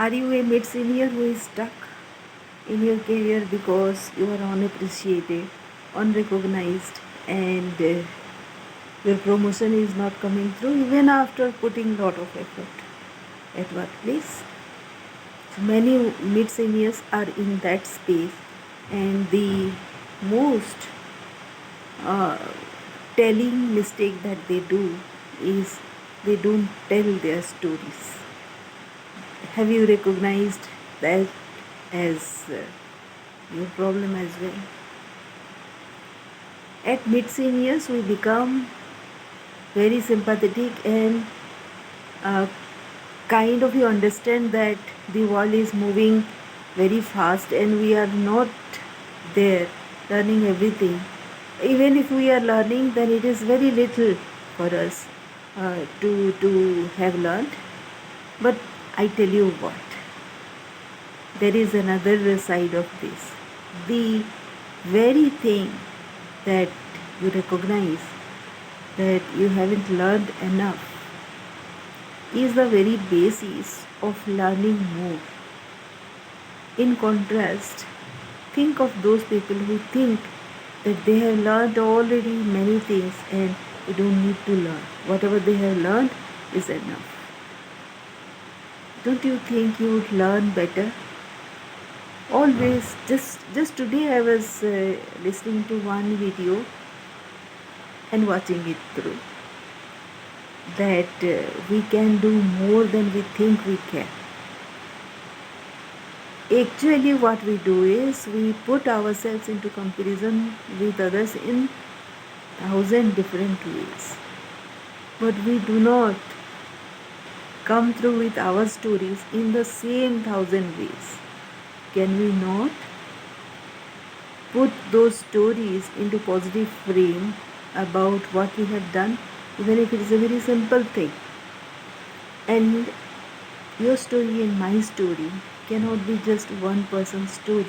Are you a mid senior who is stuck in your career because you are unappreciated, unrecognized, and your promotion is not coming through even after putting lot of effort at workplace? So many mid seniors are in that space, and the most uh, telling mistake that they do is they don't tell their stories. Have you recognized that as your problem as well? At mid seniors, we become very sympathetic and uh, kind of you understand that the world is moving very fast and we are not there learning everything. Even if we are learning, then it is very little for us to have learned. But I tell you what, there is another side of this. The very thing that you recognize that you haven't learned enough is the very basis of learning more. In contrast, think of those people who think that they have learned already many things and you don't need to learn. Whatever they have learned is enough. Don't you think you would learn better? Always, just today I was listening to one video and watching it through, that we can do more than we think we can. Actually, what we do is we put ourselves into comparison with others in 1,000 different ways, but we do not come through with our stories in the same 1,000 ways. Can we not put those stories into positive frame about what we have done, even if it is a very simple thing? And your story and my story cannot be just one person's story.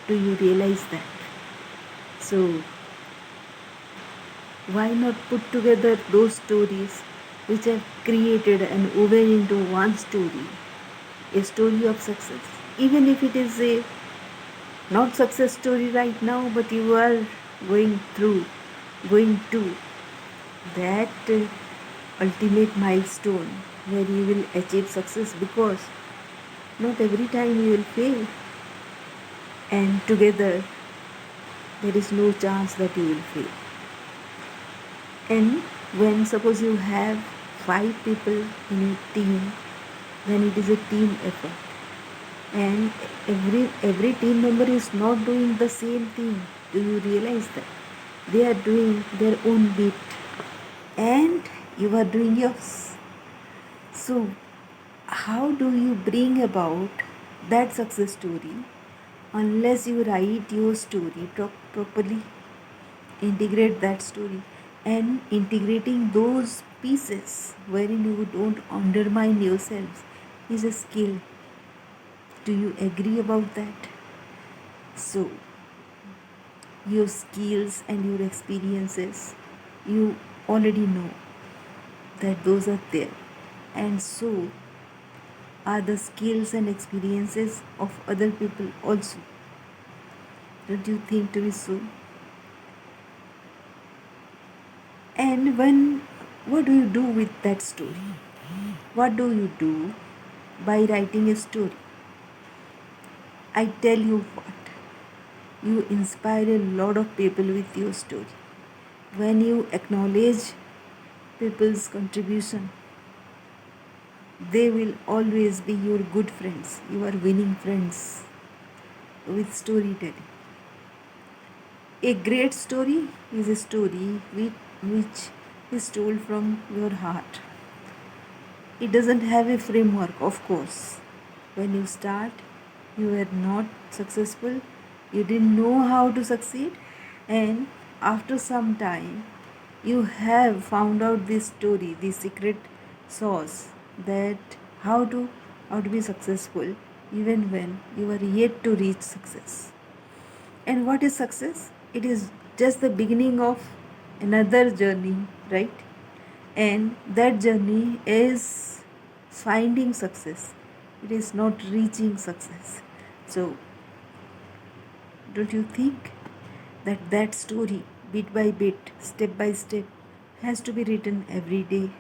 Do you realize that? So why not put together those stories which have created and woven into one story, a story of success? Even if it is a not success story right now, but you are going to that ultimate milestone where you will achieve success, because not every time you will fail, and together there is no chance that you will fail. And when suppose you have 5 people in a team, then it is a team effort, and every team member is not doing the same thing. Do you realize that? They are doing their own bit and you are doing yours. So how do you bring about that success story unless you write your story properly, integrate that story, and integrating those pieces wherein you don't undermine yourselves is a skill. Do you agree about that? So your skills and your experiences, you already know that those are there, and so are the skills and experiences of other people also. Don't you think to be so? And what do you do with that story? What do you do by writing a story? I tell you what, you inspire a lot of people with your story. When you acknowledge people's contribution, they will always be your good friends. You are winning friends with storytelling. A great story is a story which is told from your heart. It doesn't have a framework, of course. When you start, you were not successful, you didn't know how to succeed, and after some time, you have found out this story, the secret sauce, that how to be successful even when you are yet to reach success. And what is success? It is just the beginning of another journey, right? And that journey is finding success, It is not reaching success. So, don't you think that that story, bit by bit, step by step, has to be written every day?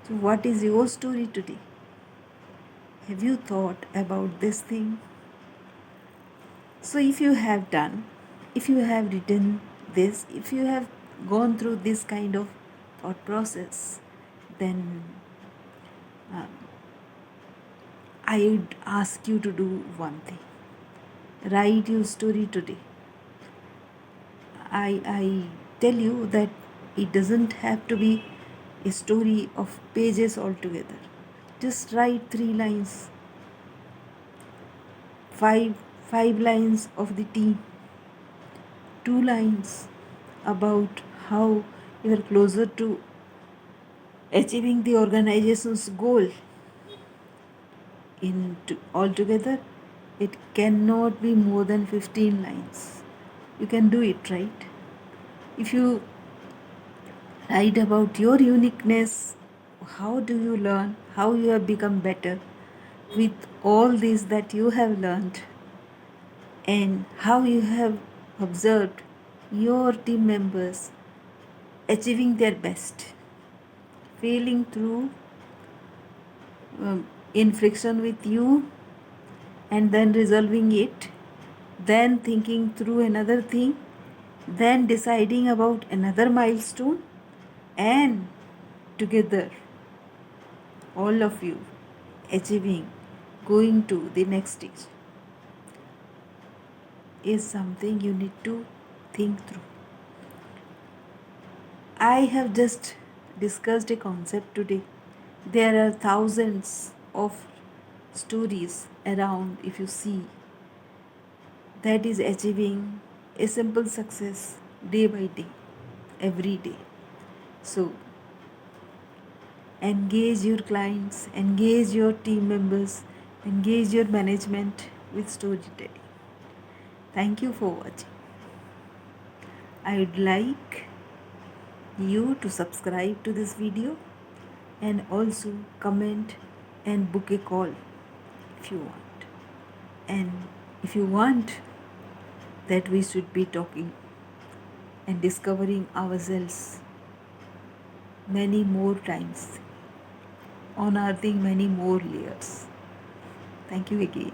So, what is your story today? Have you thought about this thing? So, if you have done, if you have written this, if you have gone through this kind of thought process, then I would ask you to do one thing. Write your story today. I tell you that it doesn't have to be a story of pages altogether. Just write 3 lines, five five lines of the team, 2 lines about how you are closer to achieving the organization's goal. Altogether, it cannot be more than 15 lines. You can do it, right? If you write about your uniqueness, how do you learn, how you have become better with all this that you have learned, and how you have observed your team members achieving their best, failing through in friction with you, and then resolving it, then thinking through another thing, then deciding about another milestone, and together, all of you achieving, going to the next stage is something you need to think through. I have just discussed a concept today. There are thousands of stories around, if you see, that is achieving a simple success day by day, every day. So, engage your clients, engage your team members, engage your management with storytelling. Thank you for watching. I would like you to subscribe to this video and also comment and book a call if you want. And if you want that we should be talking and discovering ourselves many more times, unearthing many more layers. Thank you again.